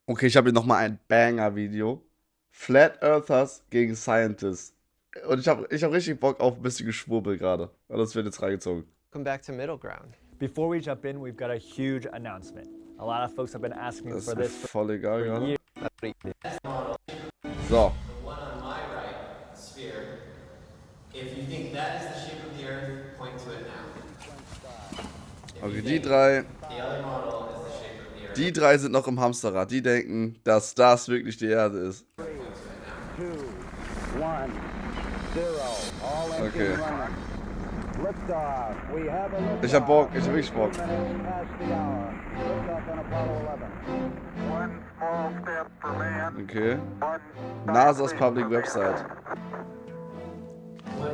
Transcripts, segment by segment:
Okay, ich habe hier nochmal ein Banger-Video. Flat Earthers gegen Scientists. Und ich hab richtig Bock auf ein bisschen Geschwurbel gerade. Und das wird jetzt reingezogen. Come back to middle ground. Before we jump in, we've got a huge announcement. A lot of folks have been asking Das for ist mir this voll egal for gerade. years. So. The one on my right, the sphere, if you think that is the shape of the Earth, point to it now. If Okay, you die think drei. the other model is the shape of the Earth, Die drei sind noch im Hamsterrad. Die denken, dass das wirklich die Erde ist. point to it now. 2, 1, 0. All engines Okay. running. Liftoff. We have a liftoff. Ich hab Bock, ich hab richtig Bock. 2 minutes past the hour. Liftoff on Apollo 11. One small step for man. Okay. One NASA's public website. What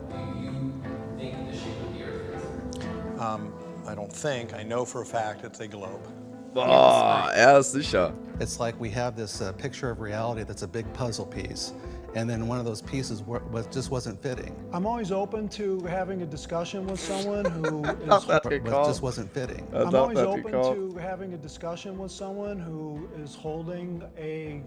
do you think the shape of the Earth is? I don't think, I know for a fact it's a globe. Boah, er ist sicher. It's like we have this picture of reality that's a big puzzle piece, and then one of those pieces just wasn't fitting. I'm always open to having a discussion with someone who is. That But gekauft. just wasn't fitting. I'm always that open gekauft. to having a discussion with someone who is holding a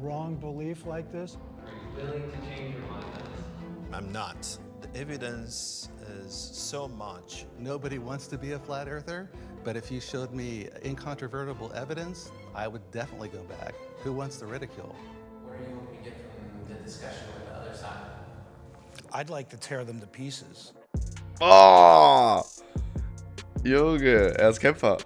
wrong belief like this. Are you willing to change your mind on this? I'm not. The evidence is so much. Nobody wants to be a flat earther, but if you showed me incontrovertible evidence, I would definitely go back. Who wants the ridicule? What are you hoping to get from the discussion with the other side? I'd like to tear them to pieces. Oh! Junge, er ist Kämpfer.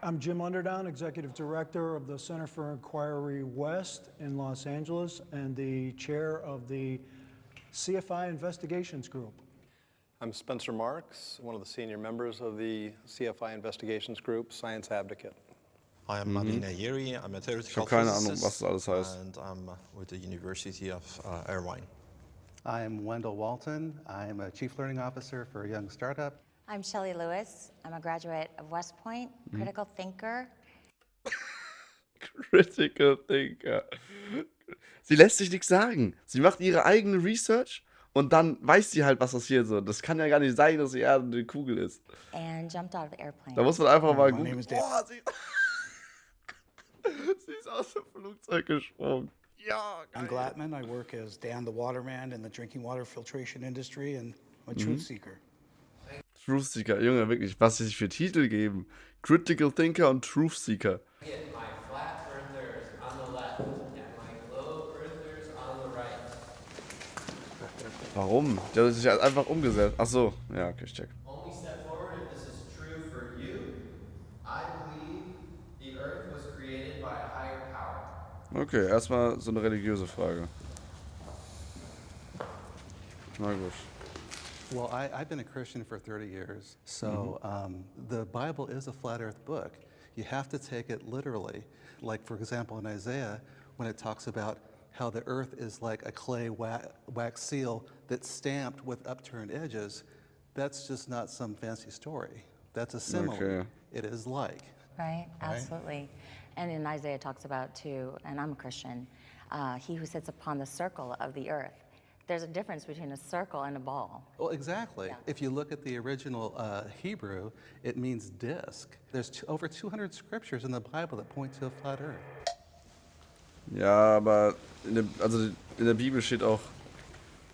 I'm Jim Underdown, Executive Director of the Center for Inquiry West in Los Angeles and the chair of the CFI Investigations Group. I'm Spencer Marks, one of the senior members of the CFI Investigations Group, Science Advocate. I am Madina Yeri. I'm a Ich theoretical habe keine Ahnung, physicist, was das alles heißt. and I'm with the University of Irvine. I'm Wendell Walton. I'm a Chief Learning Officer for a young startup. I'm Shelley Lewis. I'm a graduate of West Point, critical thinker. Critical Thinker. Sie lässt sich nichts sagen. Sie macht ihre eigene Research und dann weiß sie halt, was passiert. So. Das kann ja gar nicht sein, dass die Erde eine Kugel ist. And jumped out of the airplane. Da muss man einfach mal My name googeln. is Dan. Boah, sie ist aus dem Flugzeug gesprungen. Ja, I'm geil. Glatman. I work as Dan the Waterman in the drinking water filtration industry, and I'm a truth seeker. Truth Seeker, Junge, wirklich, was sie sich für Titel geben. Critical Thinker und Truth Seeker. Get my flat earthers on the left and my globe earthers on the right. Warum? Der hat sich halt einfach umgesetzt. Ach so, ja, okay, ich check. Only step forward if this is true for you. I believe the earth was created by a higher power. Okay, erstmal so eine religiöse Frage. Na gut. Well, I've been a Christian for 30 years, so the Bible is a flat earth book. You have to take it literally. Like, for example, in Isaiah, when it talks about how the earth is like a clay wax seal that's stamped with upturned edges, that's just not some fancy story. That's a simile. Okay. It is like. Right? Absolutely. And in Isaiah talks about too, and I'm a Christian, he who sits upon the circle of the earth. There's a difference between a circle and a ball. Well, exactly. Yeah. If you look at the original Hebrew, it means disc. There's over 200 scriptures in the Bible that point to a flat earth. Ja, aber in der Bibel steht auch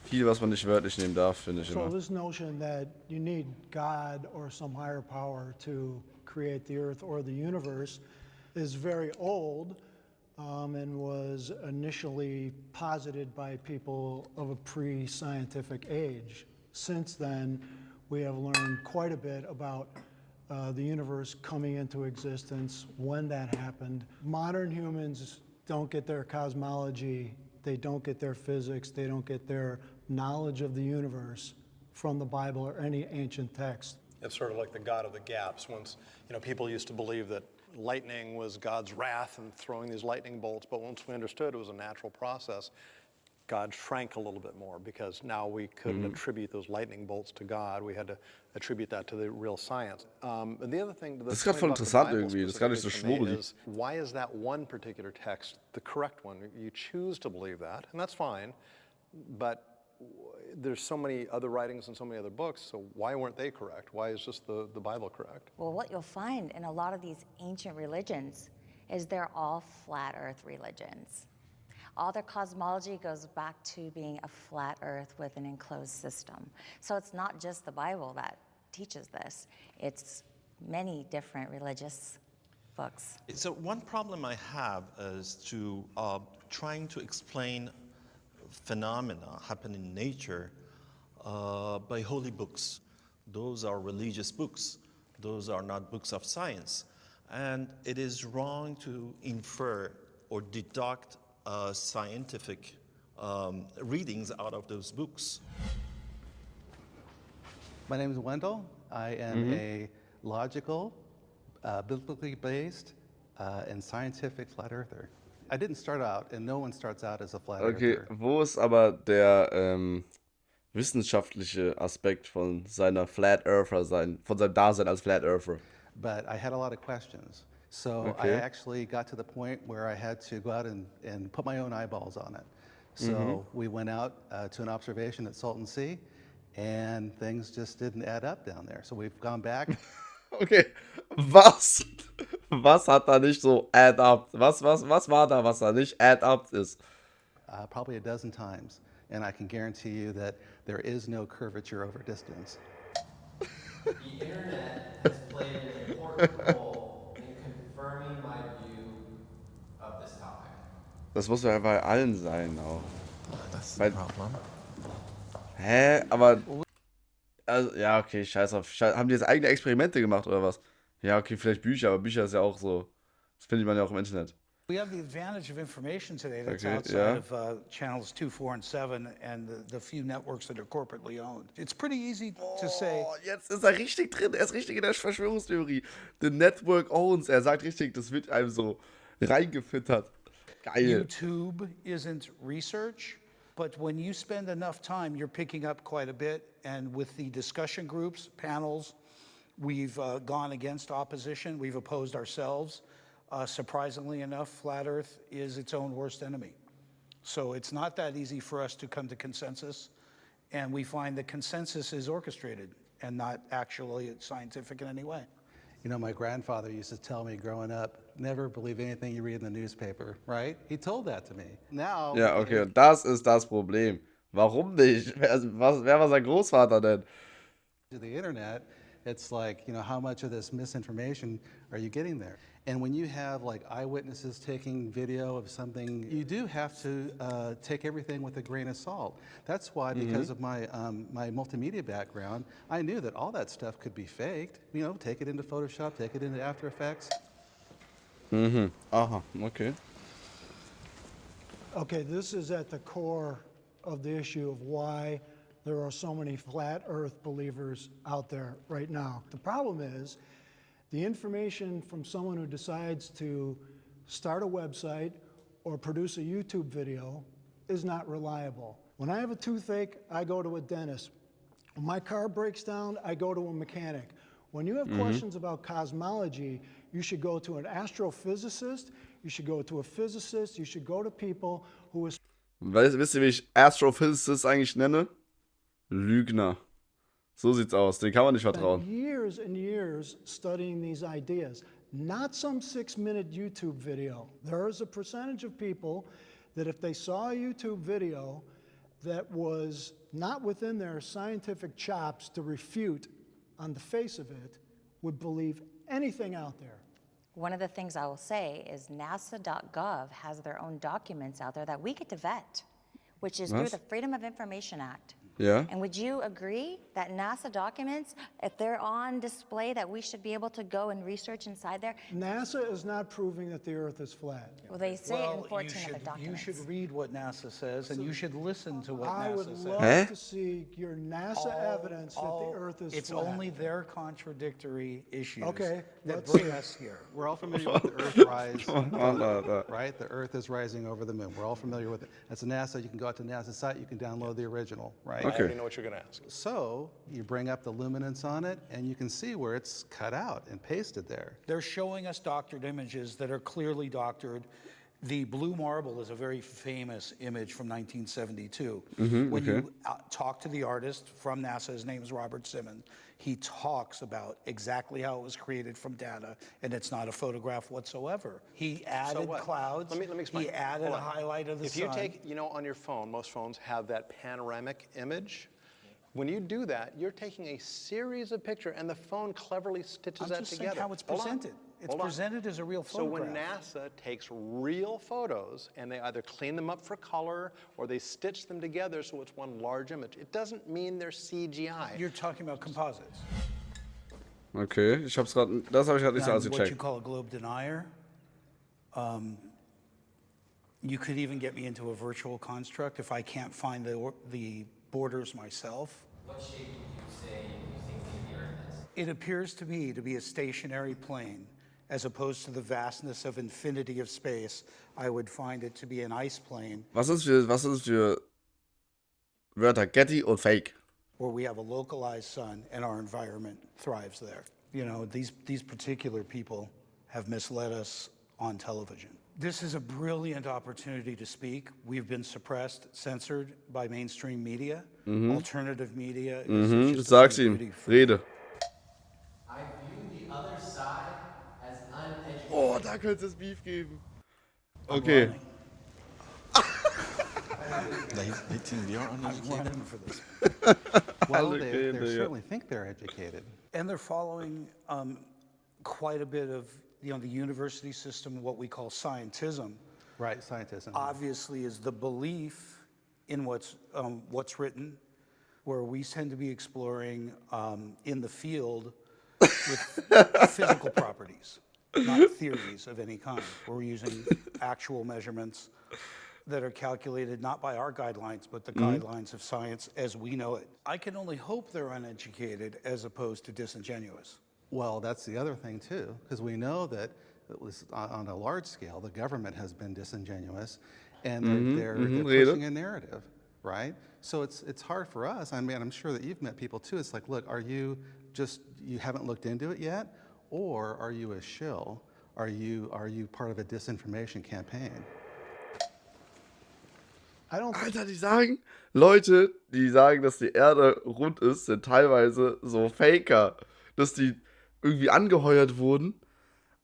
viel, was man nicht wörtlich nehmen darf, finde ich So immer. this notion that you need God or some higher power to create the earth or the universe is very old. And was initially posited by people of a pre-scientific age. Since then, we have learned quite a bit about the universe coming into existence, when that happened. Modern humans don't get their cosmology, they don't get their physics, they don't get their knowledge of the universe from the Bible or any ancient text. It's sort of like the God of the gaps. Once, people used to believe that lightning was God's wrath and throwing these lightning bolts, but once we understood it was a natural process, God shrank a little bit more because now we couldn't attribute those lightning bolts to God. We had to attribute that to the real science. And the other thing, Das ist gerade voll interessant irgendwie, das ist gar nicht so schwurbelig. is why is that one particular text the correct one? You choose to believe that, and that's fine, but there's so many other writings and so many other books, so why weren't they correct? Why is just the Bible correct? Well, what you'll find in a lot of these ancient religions is they're all flat earth religions. All their cosmology goes back to being a flat earth with an enclosed system. So it's not just the Bible that teaches this. It's many different religious books. So one problem I have is to trying to explain phenomena happen in nature by holy books. Those are religious books. Those are not books of science. And it is wrong to infer or deduct scientific readings out of those books. My name is Wendell. I am a logical, biblically based, and scientific flat earther. I didn't start out, and no one starts out as a flat Okay, earther. wo ist aber der wissenschaftliche Aspekt von seiner Flat Earther sein, von seinem Dasein als Flat Earther? But I had a lot of questions. So I Okay. actually got to the point where I had to go out and put my own eyeballs on it. So we went out to an observation at Salton Sea, and things just didn't add up down there. So we've gone back. Okay, was hat da nicht so add up? Was war da, was da nicht add up ist? Probably a dozen times. And I can guarantee you that there is no curvature over distance. The internet has played an important role in confirming my view of this topic. Das muss ja bei allen sein auch. That's the Weil- problem. Hä? Aber. Also, ja, okay, scheiß auf. Haben die jetzt eigene Experimente gemacht oder was? Ja, okay, vielleicht Bücher, aber Bücher ist ja auch so. Das findet man ja auch im Internet. We have the advantage of information today that's Okay, outside yeah. of channels 2, 4, and 7 and the few networks that are corporately owned. It's pretty easy to say, Oh, jetzt ist er richtig drin. Er ist richtig in der Verschwörungstheorie. The Network owns. Er sagt richtig, das wird einem so reingefüttert. Geil. YouTube isn't research, but when you spend enough time, you're picking up quite a bit. And with the discussion groups, panels, we've gone against opposition. We've opposed ourselves. Surprisingly enough, Flat Earth is its own worst enemy. So it's not that easy for us to come to consensus. And we find that consensus is orchestrated and not actually scientific in any way. You know, my grandfather used to tell me growing up, never believe anything you read in the newspaper, right? He told that to me. Now, Ja, okay, und das ist das Problem. Warum nicht? Wer war sein Großvater denn? to the internet, it's like, you know, how much of this misinformation are you getting there? And when you have like eyewitnesses taking video of something, you do have to take everything with a grain of salt. That's why, because of my my multimedia background, I knew that all that stuff could be faked. You know, take it into Photoshop, take it into After Effects. Aha, okay. Okay, this is at the core of the issue of why there are so many flat earth believers out there right now. The problem is the information from someone who decides to start a website or produce a YouTube video is not reliable. When I have a toothache, I go to a dentist. When my car breaks down, I go to a mechanic. When you have questions about cosmology, you should go to an astrophysicist, you should go to a physicist, you should go to people who is Wisst ihr, wie ich Astrophysicist eigentlich nenne? Lügner. So sieht's aus. Den kann man nicht spent vertrauen. years and years studying these ideas. Not some 6-minute YouTube video. There is a percentage of people that if they saw a YouTube video that was not within their scientific chops to refute on the face of it, would believe anything out there. One of the things I will say is NASA.gov has their own documents out there that we get to vet, which is through Was? the Freedom of Information Act. Ja? And would you agree that NASA documents, if they're on display, that we should be able to go and research inside there? NASA is not proving that the Earth is flat. Well, they say it in 14 of the you documents. should read what NASA says, and you should listen to what I would NASA says. love Huh? to see your NASA evidence that the Earth is It's flat. only their contradictory issues Okay, that let's bring see. us here. We're all familiar with the Earth rise, right? The Earth is rising over the moon. We're all familiar with it. That's NASA. You can go out to NASA's site. You can download the original, right? I Okay. already know what you're going to ask. So you bring up the luminance on it, and you can see where it's cut out and pasted there. They're showing us doctored images that are clearly doctored, The blue marble is a very famous image from 1972. When okay. you talk to the artist from NASA, his name is Robert Simmons, he talks about exactly how it was created from data, and it's not a photograph whatsoever. He added what? clouds. Let me explain. He added Hold a on. highlight of the If sun. you take, on your phone, most phones have that panoramic image. When you do that, you're taking a series of pictures, and the phone cleverly stitches I'm that just together. saying how it's Hold on. presented. It's Hold on. presented as a real So when photograph. NASA takes real photos and they either clean them up for color or they stitch them together so it's one large image, it doesn't mean they're CGI. You're talking about composites. Okay, das habe ich gerade nicht so alles What you gecheckt. call a globe denier. You could even get me into a virtual construct if I can't find the borders myself. What shape would you say you think the Earth is? It appears to me to be a stationary plane, as opposed to the vastness of infinity of space. I would find it to be an ice plane. Was ist für Wörter Getty und Fake? Where we have a localized sun and our environment thrives there. These particular people have misled us on television. This is a brilliant opportunity to speak. We've been suppressed, censored by mainstream media. Alternative media is just a Sag's thing of ihm. beauty for Rede. I view the other side as uneducated. Oh, da könnte es Beef geben. I'm Okay. running. They think we are I'm uneducated. running for this. Well, Okay, they yeah. certainly think they're educated. And they're following quite a bit of the university system, what we call scientism. Right, scientism. Obviously is the belief in what's written, where we tend to be exploring in the field with physical properties, not theories of any kind. We're using actual measurements that are calculated not by our guidelines, but the guidelines of science as we know it. I can only hope they're uneducated as opposed to disingenuous. Well, that's the other thing too, because we know that at least on a large scale, the government has been disingenuous, and they're pushing a narrative, right? So it's hard for us. I mean, I'm sure that you've met people too. It's like, look, are you haven't looked into it yet, or are you a shill? Are you part of a disinformation campaign? Alter, Leute, die sagen, dass die Erde rund ist, sind teilweise so Faker. Dass die irgendwie angeheuert wurden,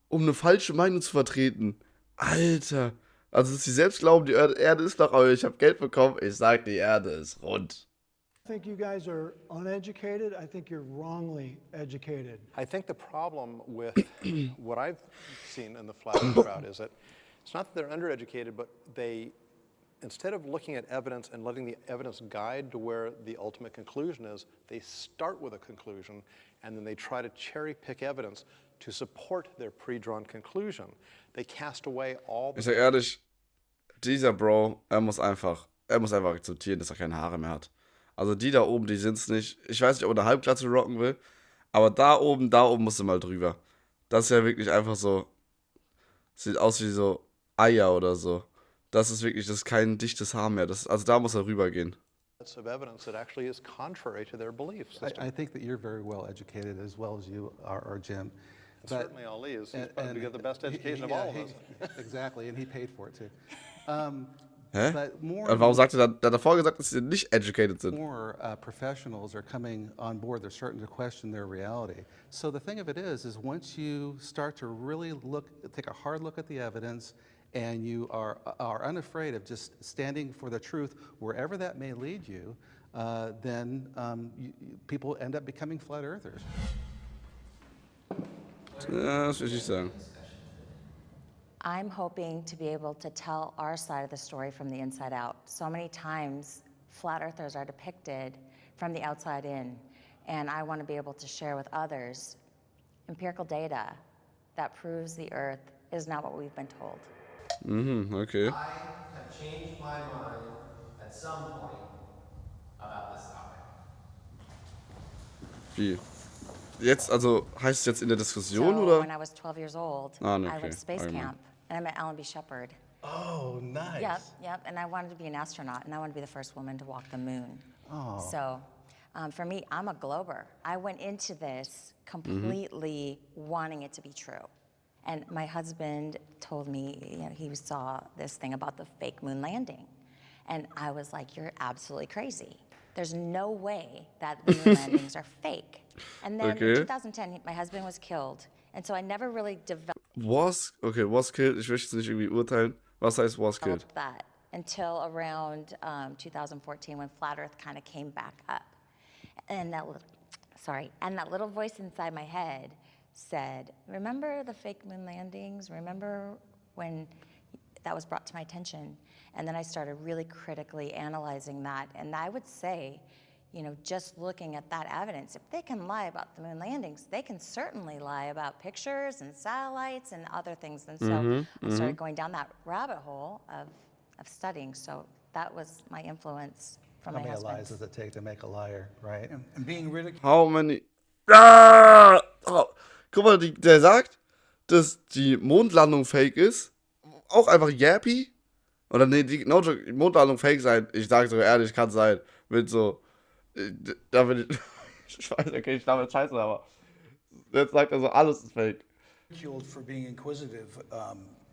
um eine falsche Meinung zu vertreten. Alter. Also, dass sie selbst glauben, die Erde ist nach euch, ich habe Geld bekommen, ich sag, die Erde ist rund. I think you guys are uneducated. I think you're wrongly educated. I think the problem with what I've seen in the flat earth crowd is that it's not that they're undereducated, but they, instead of looking at evidence and letting the evidence guide to where the ultimate conclusion is, they start with a conclusion and then they try to cherry pick evidence to support their pre-drawn conclusion. They cast away all the... Ich sag ehrlich, dieser Bro, er muss einfach akzeptieren, dass er keine Haare mehr hat. Also die da oben, die sind's nicht. Ich weiß nicht, ob er eine Halbglatze rocken will, aber da oben musst du mal drüber. Das ist ja wirklich einfach so, sieht aus wie so Eier oder so. Das ist kein dichtes Haar mehr. Also da muss er rübergehen. of evidence that actually is contrary to their belief system. I think that you're very well educated as well as you are Jim. And certainly Ali is. He's probably got the best education of all of us. Exactly, and he paid for it too. Hä? But more, Warum sagt er dann, der hat davor gesagt, dass sie nicht educated sind? more professionals are coming on board. They're starting to question their reality. So the thing of it is once you start to really take a hard look at the evidence, and you are unafraid of just standing for the truth wherever that may lead you, then people end up becoming flat earthers. Ja, das will ich sagen. I'm hoping to be able to tell our side of the story from the inside out. So many times, flat earthers are depicted from the outside in, and I want to be able to share with others empirical data that proves the earth is not what we've been told. Okay. I have changed my mind at some point about this topic. Wie? Jetzt, also heißt es jetzt in der Diskussion So oder? when I was 12 years old, Ah, no, I went okay. to space Allgemein. camp, and I met Alan B. Shepard. Oh, nice. Yep, and I wanted to be an astronaut, and I wanted to be the first woman to walk the moon. Oh. So for me, I'm a glober. I went into this completely wanting it to be true. And my husband told me, he saw this thing about the fake moon landing. And I was like, you're absolutely crazy. There's no way that the moon landings are fake. And then in 2010, my husband was killed. And so I never really developed Was killed. Ich möchte es nicht irgendwie urteilen. Was heißt was killed? that until around 2014 when Flat Earth kind of came back up. And that little voice inside my head said, remember the fake moon landings? Remember when that was brought to my attention? And then I started really critically analyzing that. And I would say, just looking at that evidence, if they can lie about the moon landings, they can certainly lie about pictures and satellites and other things. And so I started going down that rabbit hole of studying. So that was my influence from my husband. How many lies does it take to make a liar, right? And being ridiculed. How many... Ah! Oh. Guck mal, der sagt, dass die Mondlandung fake ist. Auch einfach Yappy. Oder nee, die Mondlandung fake sein. Ich sage sogar ehrlich, kann sein. Mit so... Da bin ich weiß, okay, ich glaube, scheiße, aber... Jetzt sagt er so, alles ist fake. Ridiculed for being inquisitive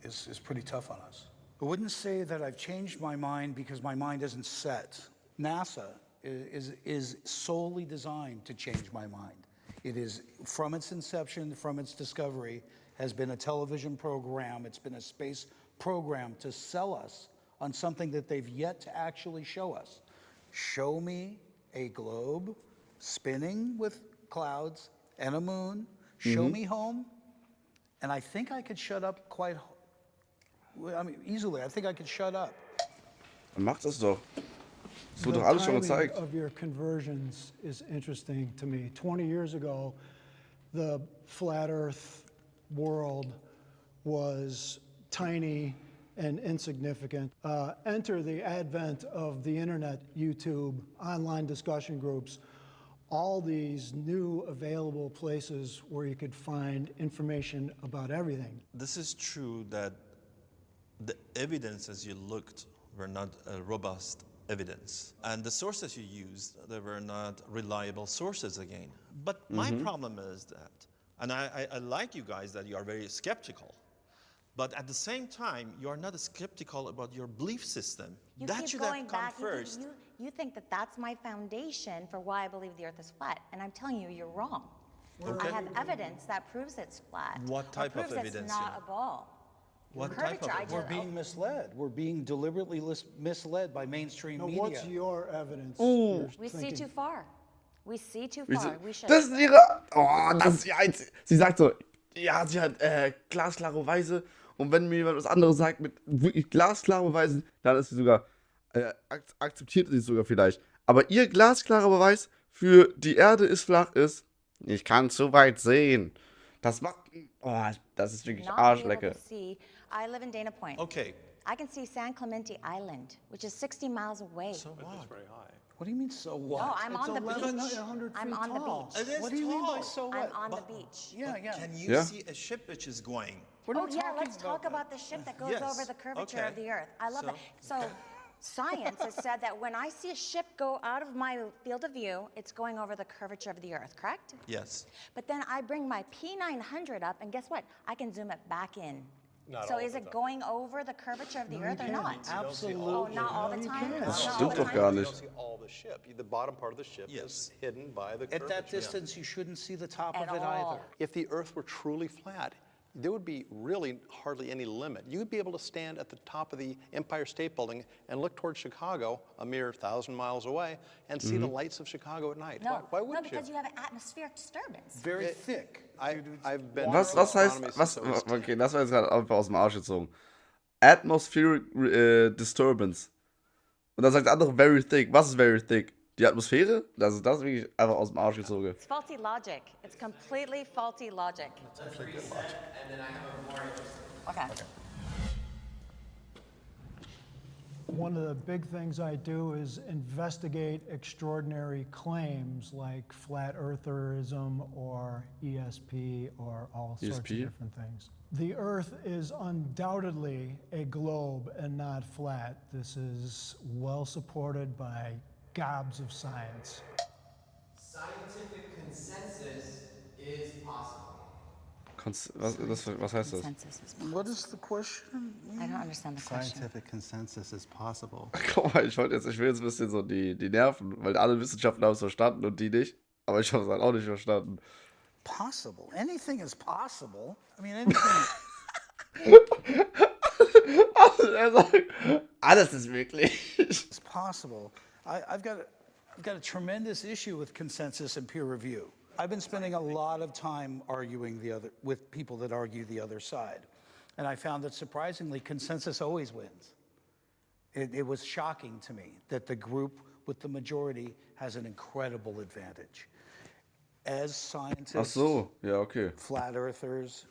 is pretty tough on us. I wouldn't say that I've changed my mind because my mind isn't set. NASA is solely designed to change my mind. It is, from its inception, from its discovery, has been a television program. It's been a space program to sell us on something that they've yet to actually show us. Show me a globe spinning with clouds and a moon. Show me home. And I think I could shut up easily. I think I could shut up. Mach das doch. Das wurde The doch alles schon timing gezeigt. of your conversions is interesting to me. 20 years ago, the flat Earth world was tiny and insignificant. Enter the advent of the internet, YouTube, online discussion groups, all these new available places where you could find information about everything. This is true that the evidence as you looked were not robust evidence. And the sources you used, they were not reliable sources again. But my problem is that, and I like you guys that you are very skeptical, but at the same time, you are not skeptical about your belief system. You That keep should going have come back. first. You think that that's my foundation for why I believe the Earth is flat, and I'm telling you, you're wrong. Okay. I have evidence that proves it's flat. What type or of proves evidence, it's not you a ball. What type of Curvature, We're being misled. We're being deliberately misled by mainstream Now, media. what's your evidence? We see too far. We see too Wie far. sie- We should. Das ist ihre... Oh, das ist die einzige... Sie sagt so, ja, sie hat glasklare Beweise. Und wenn mir jemand was anderes sagt mit wirklich glasklaren Beweisen, dann ist sie sogar... akzeptiert sie es sogar vielleicht. Aber ihr glasklarer Beweis für die Erde ist flach ist, ich kann zu weit sehen. Das macht... Oh, das ist wirklich not be able Arschlecke. to see. I live in Dana Point. Okay, I can see San Clemente Island, which is 60 miles away. so what? Very high. What do you mean, so what? No, I'm on the 1100 beach. I'm on the tall. beach. It is What do you mean by tall. so what? I'm on the But- beach. Yeah, yeah. Can you Yeah. see a ship which is going? We're Oh not yeah, talking let's talk that. about the ship that goes Yes, over the curvature okay. of the Earth. I love So- that. So science has said that when I see a ship go out of my field of view, it's going over the curvature of the Earth, correct? Yes. But then I bring my P900 up, and guess what? I can zoom it back in. Not So all is the it time. going over the curvature of the Earth or not? Absolutely. Oh, not all the No, you time? can't. Oh, Das not all stimmt the doch time? gar You nicht. don't see all the ship. The bottom part of the ship Yes. is hidden by the At that curvature. distance, you shouldn't see the top At of it all. either. If the Earth were truly flat, there would be really hardly any limit. You'd be able to stand at the top of the Empire State Building and look towards Chicago, a mere 1,000 miles away, and see the lights of Chicago at night. No, Why no, wouldn't because you have an atmospheric disturbance. Very thick. I've been Was in heißt... astronomy Was, since I was okay, das war jetzt gerade einfach aus dem Arsch gezogen. Atmospheric Disturbance. Und dann sagt der andere very thick. Was ist very thick? Die Atmosphäre? Das ist wirklich einfach aus dem Arsch gezogen. It's faulty logic. It's completely faulty logic. Let's reset, and then I have a more interesting. Okay. One of the big things I do is investigate extraordinary claims like flat eartherism or ESP or all sorts of ESP? different things. The Earth is undoubtedly a globe and not flat. This is well supported by gobs of science. Scientific consensus is possible. Was heißt das? Consensus is possible. What is the question? I don't understand the question. Scientific consensus is possible. Guck mal, ich will jetzt ein bisschen so die nerven, weil alle Wissenschaftler haben es verstanden und die nicht. Aber ich habe es halt auch nicht verstanden. Possible. Anything is possible. I mean, anything. Er sagt, alles ist möglich. It's possible. I've got a tremendous issue with consensus and peer review. I've been spending a lot of time arguing with people that argue the other side. And I found that surprisingly, consensus always wins. It was shocking to me that the group with the majority has an incredible advantage. As scientists, Ach so, ja, okay. flat earthers,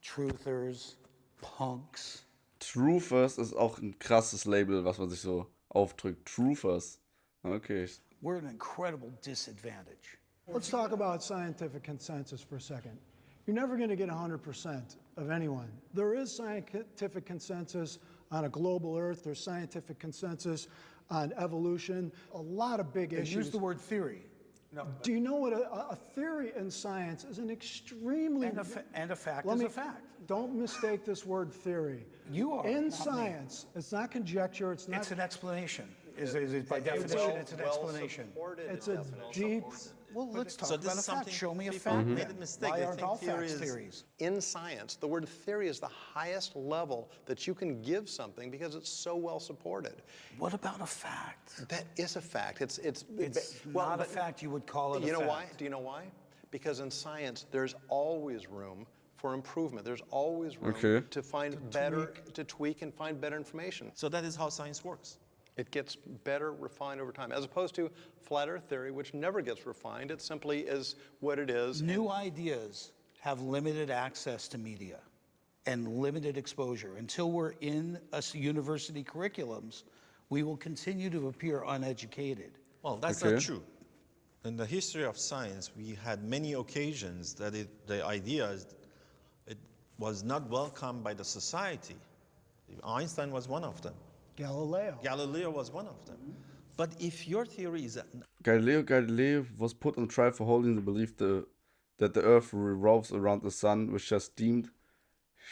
truthers, punks. Truthers ist auch ein krasses Label, was man sich so aufdrückt. Truthers. Okay. We're at an incredible disadvantage. Let's talk about scientific consensus for a second. You're never going to get 100% of anyone. There is scientific consensus on a global Earth. There's scientific consensus on evolution. A lot of big issues. Use the word theory. No. Do you know what a theory in science is an extremely... And a fact is a fact. Don't mistake this word theory. You are. In science, it's not conjecture, it's not... It's an explanation. Is it by definition, it's an explanation. It's a deep... Well, let's talk So this about a is fact. something Show me a people fact. made then. a mistake. Why They aren't think all theory facts is- theories? In science, the word theory is the highest level that you can give something because it's so well supported. What about a fact? That is a fact. It's Not a fact. You would call it a fact. You know why? Do you know why? Because in science, there's always room for improvement. There's always room to find to tweak and find better information. So that is how science works. It gets better refined over time, as opposed to flat earth theory, which never gets refined. It simply is what it is. New ideas have limited access to media and limited exposure. Until we're in university curriculums, we will continue to appear uneducated. Well, that's not true. In the history of science, we had many occasions that the ideas, it was not welcomed by the society. Einstein was one of them. Galileo was one of them. But if your theory is that Galileo was put on trial for holding the belief that the Earth revolves around the Sun, which is deemed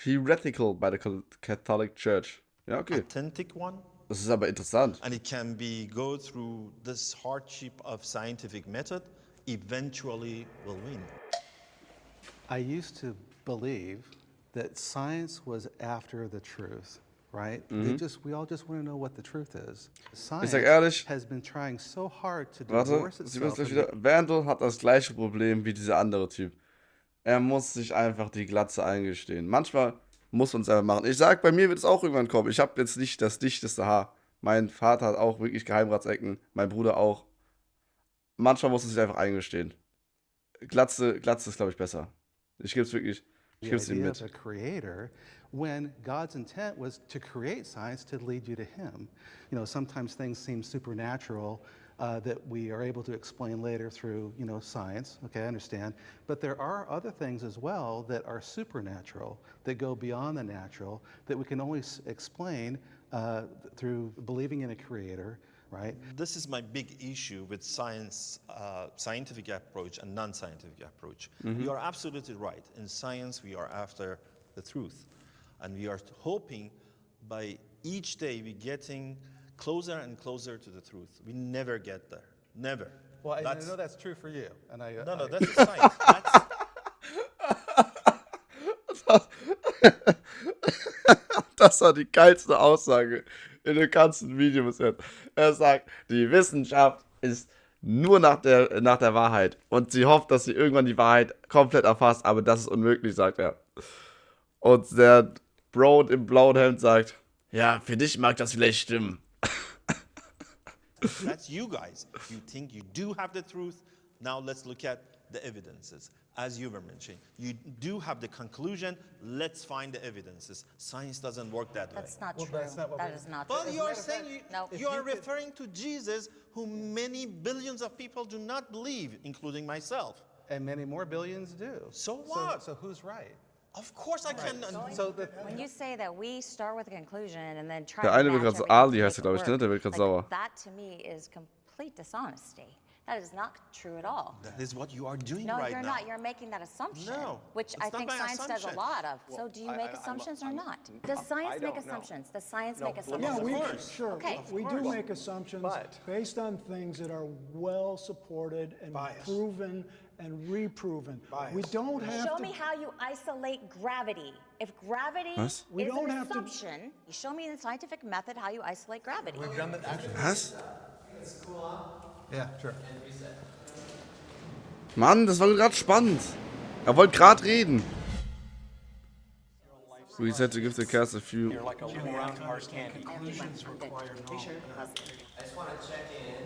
heretical by the Catholic Church. Ja, okay. authentic one, Das ist aber interessant. and it can go through this hardship of scientific method, eventually will win. I used to believe that science was after the truth, right? We all just want to know what the truth is. Science sag ehrlich, has been trying so hard to Warte, divorce Sie müssen itself. gleich wieder. Vandal hat das gleiche Problem wie dieser andere Typ. Er muss sich einfach die Glatze eingestehen. Manchmal muss man es einfach machen. Ich sag, bei mir wird es auch irgendwann kommen. Ich habe jetzt nicht das dichteste Haar. Mein Vater hat auch wirklich Geheimratsecken. Mein Bruder auch. Manchmal muss man sich einfach eingestehen. Glatze ist, glaube ich, besser. Ich gebe es wirklich. Ich gebe es ihm idea of mit. a creator, when God's intent was to create science to lead you to Him. You know, sometimes things seem supernatural that we are able to explain later through, science. Okay, I understand. But there are other things as well that are supernatural, that go beyond the natural, that we can only explain through believing in a creator, right? This is my big issue with science, scientific approach and non-scientific approach. You are absolutely right. In science, we are after the truth. And we are hoping by each day we're getting closer and closer to the truth. We never get there. Never. Well, I know that's true for you. And No, that's science. Das war die geilste Aussage in dem ganzen Video bis jetzt. Er sagt, die Wissenschaft ist nur nach der Wahrheit. Und sie hofft, dass sie irgendwann die Wahrheit komplett erfasst, aber das ist unmöglich, sagt er. Und der Bro im blauen Hemd sagt, ja, für dich mag das vielleicht stimmen. That's you guys. You think you do have the truth. Now let's look at the evidences. As you were mentioning, you do have the conclusion. Let's find the evidences. Science doesn't work that way. That's not true. that's not what That we- is not But true. you are saying No. you are referring to Jesus, who many billions of people do not believe, including myself. And many more billions do. So what? So who's right? Of course I can. So When you say that we start with a conclusion and then try Der to eine will match grad so- everything to Ali make heißt er, it glaub ich, ne? work, Der wird grad sauer. That to me is complete dishonesty. That is not true at all. That is what you are doing No, right you're now. not. You're making that assumption, No, which it's I not think my science does a assumption. lot of. So do you make assumptions or not? Does science make don't know. assumptions? Does science No, make let me- assumptions? Yeah, we course. sure. Okay. We do make assumptions But- based on things that are well supported and Bias. proven and reproven. Bias. We don't have Show to. me how you isolate gravity. If gravity Was? We is don't an have to- assumption, you show me in the scientific method how you isolate gravity. Was? Yeah, sure. Mann, das war gerade spannend. Er wollte gerade reden. Reset to give the cast a few. You're like a little round hard candy. Conclusions require knowledge. I just want to check in.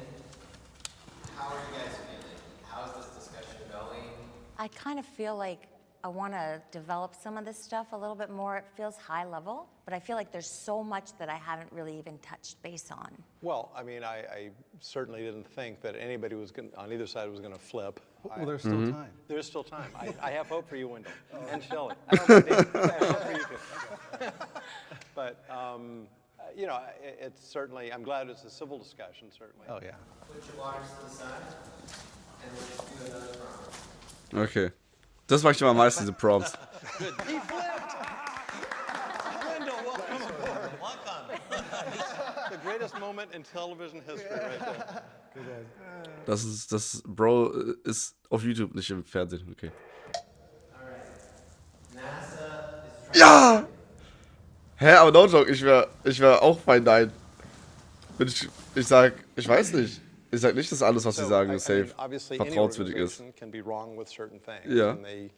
How are you guys feeling? How's this discussion going? I kind of feel like I want to develop some of this stuff a little bit more. It feels high level, but I feel like there's so much that I haven't really even touched base on. Well, I mean, I certainly didn't think that anybody was going on either side was going to flip. Well, there's still time. There's still time. I have hope for you, Wendell, and Shelley. I have hope for you too. But you know, it's certainly. I'm glad it's a civil discussion. Certainly. Oh, yeah. Put your waters to the side, and let's do another round. Okay. Das mag ich immer am meisten, diese Prompts. He flipped. Wendell, welcome aboard. Welcome. The greatest moment in television history, right there. Das Bro ist auf YouTube, nicht im Fernsehen. Okay. Alright. NASA is trying. Ja! Hä, aber no joke, ich wär auch fein nein. Ich weiß nicht. Ich sag nicht, dass alles, was sie sagen, I safe mean, obviously, any vertrauenswürdig ist. organization can be wrong with certain things, Yeah. and they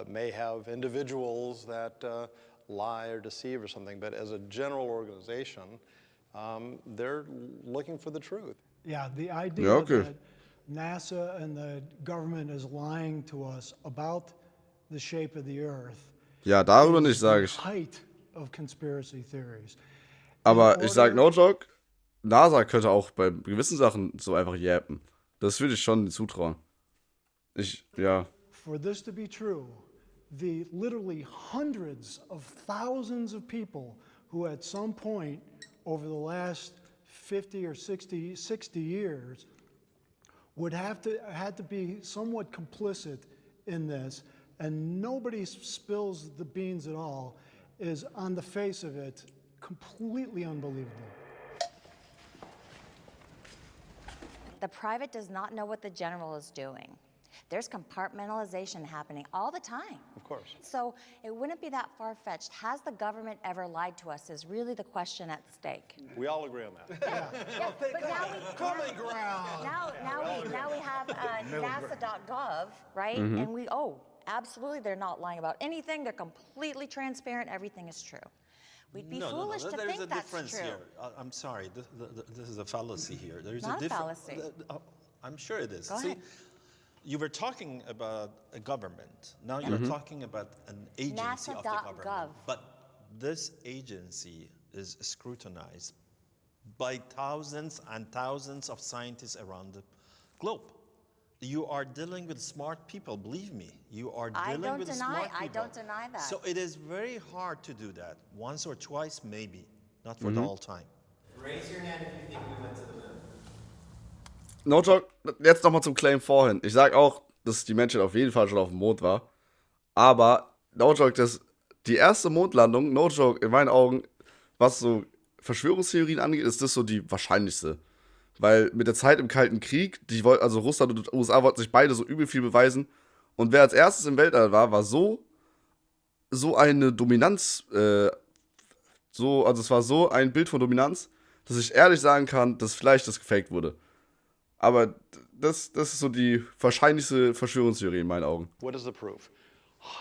may have individuals that lie or deceive or something. But as a general organization, they're looking for the truth. Yeah, the idea Ja, okay. that NASA and the government is lying to us about the shape of the Earth Ja, darüber nicht, is sage the ich. height of conspiracy theories. Aber In ich sag order- no joke, NASA könnte auch bei gewissen Sachen so einfach yappen. Das würde ich schon zutrauen. Ja. For this to be true, the literally hundreds of thousands of people who at some point over the last 50 or 60 years would had to be somewhat complicit in this, and nobody spills the beans at all, is on the face of it completely unbelievable. The private does not know what the general is doing. There's compartmentalization happening all the time. Of course. So it wouldn't be that far-fetched. Has the government ever lied to us is really the question at stake. We all agree on that. Yeah, but now we have NASA.gov, right? And absolutely, they're not lying about anything. They're completely transparent. Everything is true. We'd be foolish to There's think a that's difference true. here. I'm sorry, this is a fallacy here. There's Not a difference. fallacy. I'm sure it is. Go See, ahead. you were talking about a government. Now you're talking about an agency of the NASA.gov. government. But this agency is scrutinized by thousands and thousands of scientists around the globe. You are dealing with smart people, believe me. You are dealing with smart people. I don't deny that. So it is very hard to do that. Once or twice, maybe. Not for the whole time. Raise your hand if you think we went to the moon. No joke, jetzt nochmal zum Claim vorhin. Ich sag auch, dass die Menschheit auf jeden Fall schon auf dem Mond war. Aber, no joke, die erste Mondlandung, no joke, in meinen Augen, was so Verschwörungstheorien angeht, ist das so die wahrscheinlichste. Weil mit der Zeit im Kalten Krieg, also Russland und USA wollten sich beide so übel viel beweisen. Und wer als erstes im Weltall war so eine Dominanz, also es war so ein Bild von Dominanz, dass ich ehrlich sagen kann, dass vielleicht das gefaked wurde. Aber das ist so die wahrscheinlichste Verschwörungstheorie in meinen Augen. What is the proof?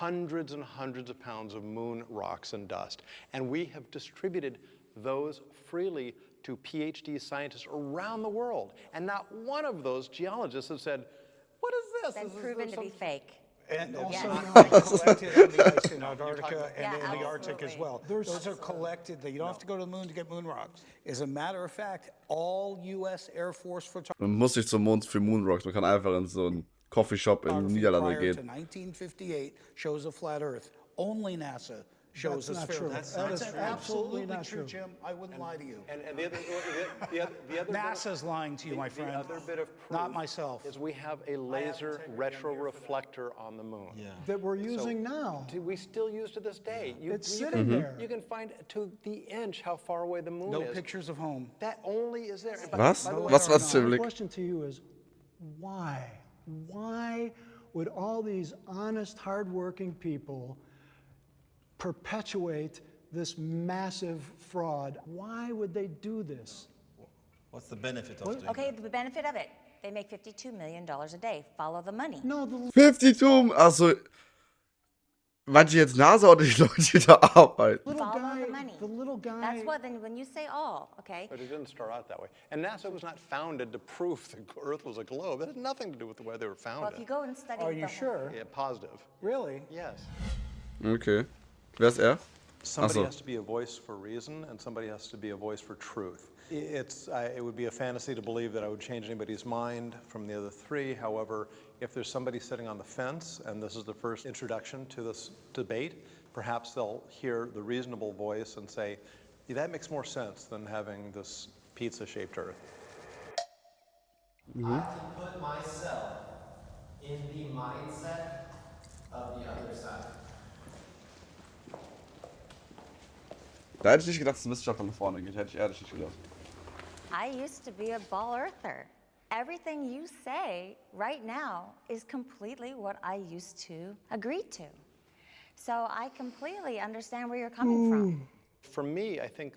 Hundreds and hundreds of pounds of moon rocks and dust. And we have distributed those freely to PhD scientists around the world. And not one of those geologists have said, what is this? Been proven to be fake. And also Yes. collected on the ice in Antarctica and Yeah, in the Arctic as absolutely. well. Those are collected. You don't have to go to the moon to get moon rocks. As a matter of fact, all U.S. Air Force photographers Man muss nicht zum Mond für Moonrocks, man kann einfach in so einen Coffeeshop in den Niederlanden prior to gehen. 1958 shows a flat Earth. Only NASA shows That's us not fair. true. That's That is absolutely absolutely not true, true. Jim. I wouldn't lie to you. And the other NASA's lying to you, my friend. The other bit of proof Not myself. is we have a laser retroreflector on the moon. Yeah. That we're using now. We still use to this day. It's sitting there. You can find to the inch how far away the moon No is. pictures of home. That only is there. Was? By the way, Was My ziemlich. question to you is, why? Why would all these honest, hardworking people perpetuate this massive fraud? Why would they do this? What's the benefit of doing Okay, that? the benefit of it. They make $52 million a day. Follow the money. No, the 52, also, meinst du jetzt NASA oder die Leute, die da arbeiten? little Follow guy, the money. the little guy. That's what, then when you say all, okay, But it didn't start out that way. And NASA was not founded to prove the Earth was a globe. It had nothing to do with the way they were well, founded. if you go and study Are the you whole- sure? Yeah, positive. Really? Yes. Okay. Wer ist er? Somebody so. has to be a voice for reason, and somebody has to be a voice for truth. It would be a fantasy to believe that I would change anybody's mind from the other three. However, if there's somebody sitting on the fence, and this is the first introduction to this debate, perhaps they'll hear the reasonable voice and say, yeah, that makes more sense than having this pizza-shaped Earth. I have to put myself in the mindset of the other side. Da hätte ich nicht gedacht, dass ein Wissenschaftler nach vorne geht. Hätte ich ehrlich nicht gedacht. I used to be a ball earther. Everything you say right now is completely what I used to agree to. So I completely understand where you're coming from. For me, I think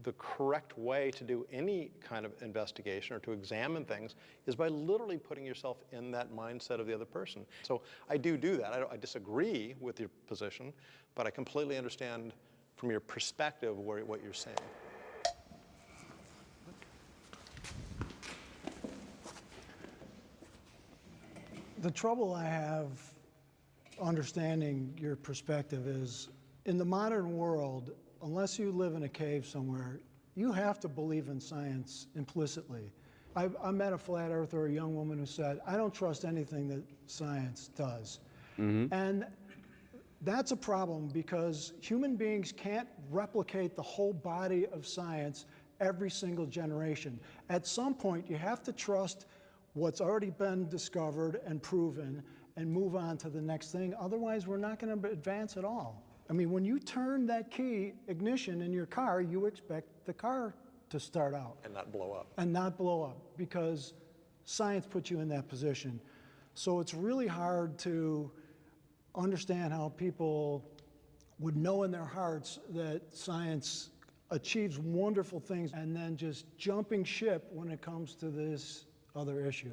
the correct way to do any kind of investigation or to examine things is by literally putting yourself in that mindset of the other person. So I do that. I disagree with your position, but I completely understand from your perspective what you're saying. The trouble I have understanding your perspective is, in the modern world, unless you live in a cave somewhere, you have to believe in science implicitly. I met a flat earther, a young woman who said, I don't trust anything that science does. And that's a problem because human beings can't replicate the whole body of science every single generation. At some point, you have to trust what's already been discovered and proven and move on to the next thing. Otherwise, we're not going to advance at all. I mean, when you turn that key ignition in your car, you expect the car to start out. And not blow up. And not blow up because science puts you in that position. So it's really hard to understand how people would know in their hearts that science achieves wonderful things and then just jumping ship when it comes to this other issue.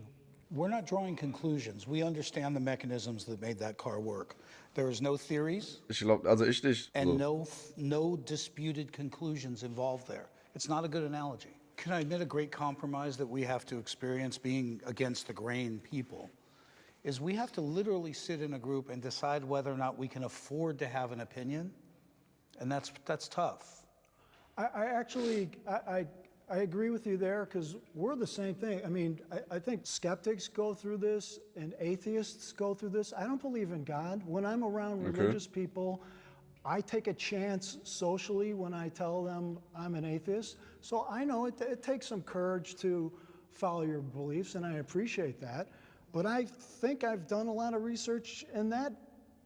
We're not drawing conclusions. We understand the mechanisms that made that car work. There is no theories Ich glaube, also ich nicht. and So. no disputed conclusions involved there. It's not a good analogy. Can I admit a great compromise that we have to experience being against the grain people? Is we have to literally sit in a group and decide whether or not we can afford to have an opinion, and that's tough. I agree with you there because we're the same thing. I mean, I think skeptics go through this and atheists go through this. I don't believe in God. When I'm around religious people, I take a chance socially when I tell them I'm an atheist. So I know it takes some courage to follow your beliefs, and I appreciate that. But I think I've done a lot of research in that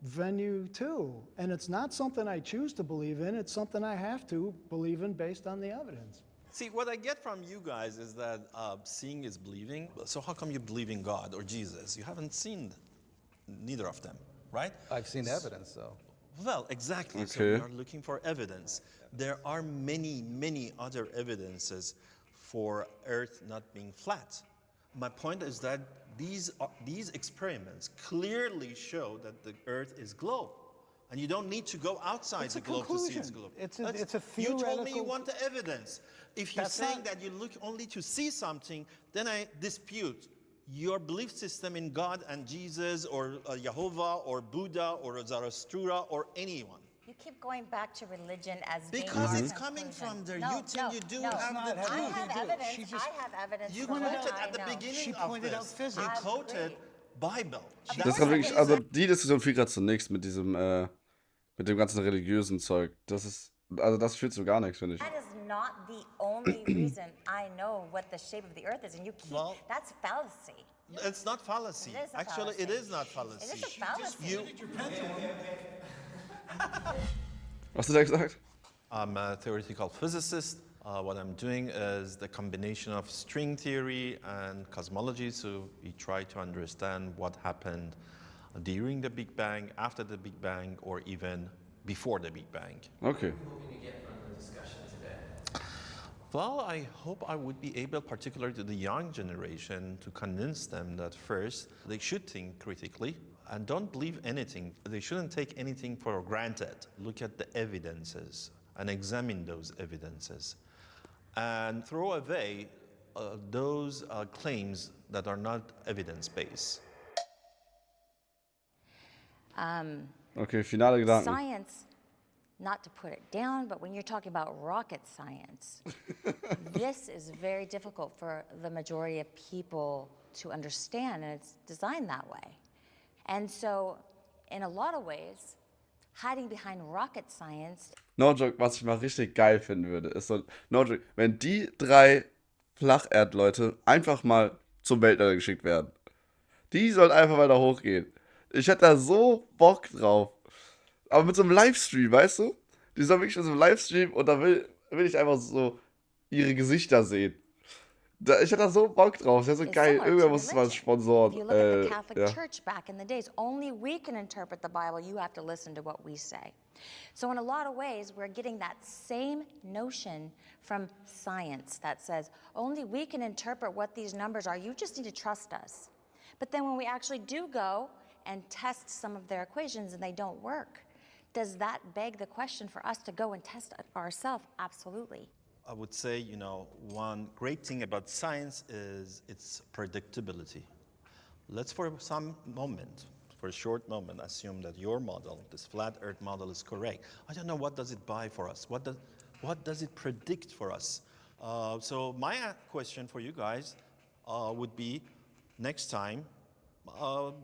venue too. And it's not something I choose to believe in, it's something I have to believe in based on the evidence. See, what I get from you guys is that seeing is believing. So how come you believe in God or Jesus? You haven't seen neither of them, right? I've seen evidence, though. Well, exactly. So we are looking for evidence. There are many other evidences for Earth not being flat. My point is that these experiments clearly show that the Earth is globe. And you don't need to go outside the globe to see it's globe. It's a theoretical... You told me you want the evidence. If you're saying that you look only to see something, then I dispute your belief system in God and Jesus or Jehovah or Buddha or Zarathustra or anyone. You keep going back to religion as being Because our it's coming conclusion. from there. No, You think you do no, have no. the truth. I have evidence. She just- I have evidence. You for quoted what at the I know. beginning She of pointed out this. physics. You I quoted agree. Bible. Das kann wirklich, also die Diskussion führt gerade zu nichts mit diesem Mit dem ganzen religiösen Zeug. Also das führt zu gar nichts, finde ich. That is not the only reason I know what the shape of the earth is, and you keep, Well- that's fallacy. It's not fallacy. It is a Actually, it fallacy. is not fallacy. It is a fallacy. You, Was hast du da gesagt? I'm a theoretical physicist. What I'm doing is the combination of string theory and cosmology. So we try to understand what happened during the Big Bang, after the Big Bang, or even before the Big Bang. Okay. Hoping to get from the discussion today. Well, I hope I would be able, particularly to the young generation, to convince them that first they should think critically and don't believe anything. They shouldn't take anything for granted. Look at the evidences and examine those evidences and throw away those claims that are not evidence-based. Okay, finale Gedanken. Science, not to put it down, but when you're talking about rocket science, this is very difficult for the majority of people to understand, and it's designed that way. And so, in a lot of ways, hiding behind rocket science. No joke, was ich mal richtig geil finden würde, ist so, no joke, wenn die 3 Flacherdleute einfach mal zum Weltall geschickt werden. Die sollen einfach mal da hochgehen. Ich hätte da so Bock drauf. Aber mit so einem Livestream, weißt du? Die sollen wirklich mit so einem Livestream und da will ich einfach so ihre Gesichter sehen. Ich hätte da so Bock drauf. Das ist ja so Is geil. similar to Irgendwer muss es mal religion. sponsoren. If you look at the Catholic ja. Church back in the days, only we can interpret the Bible. You have to listen to what we say. So in a lot of ways, we're getting that same notion from science that says, only we can interpret what these numbers are. You just need to trust us. But then when we actually do go and test some of their equations and they don't work, does that beg the question for us to go and test it ourselves? Absolutely. I would say, one great thing about science is its predictability. Let's for a short moment, assume that your model, this flat Earth model, is correct. I don't know, what does it buy for us? What does it predict for us? So my question for you guys would be, next time,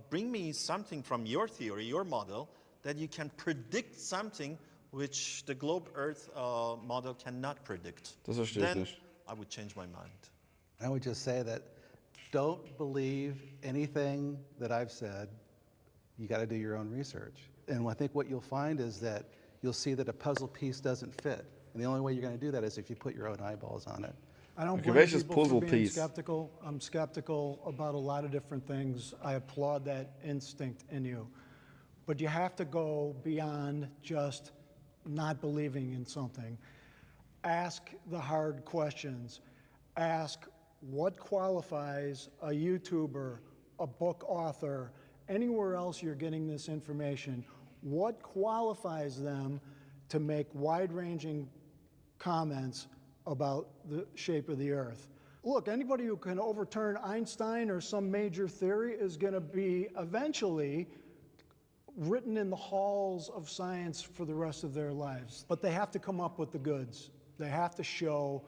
bring me something from your theory, your model, that you can predict something which the globe Earth model cannot predict. Das verstehe ich Then nicht. I would change my mind. I would just say that don't believe anything that I've said. You got to do your own research. And I think what you'll find is that you'll see that a puzzle piece doesn't fit. And the only way you're going to do that is if you put your own eyeballs on it. I don't Okay, blame welches people for puzzle being piece? skeptical. I'm skeptical about a lot of different things. I applaud that instinct in you. But you have to go beyond just not believing in something. Ask the hard questions. Ask what qualifies a YouTuber, a book author, anywhere else you're getting this information. What qualifies them to make wide-ranging comments about the shape of the earth? Look, anybody who can overturn Einstein or some major theory is going to be eventually written in the halls of science for the rest of their lives. But they have to come up with the goods. They have to show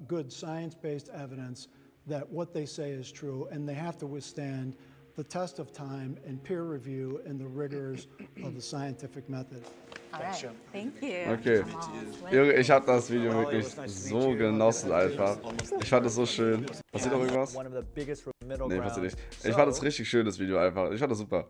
good science-based evidence that what they say is true, and they have to withstand the test of time and peer review and the rigors of the scientific method. All right. Thank you. Okay. I'm all Junge, ich habe das Video wirklich so genossen einfach. Ich fand es so schön. Passiert noch irgendwas? One of the biggest middle Nee, ground. passiert nicht. Ich fand es richtig schön, das Video einfach. Ich fand das super.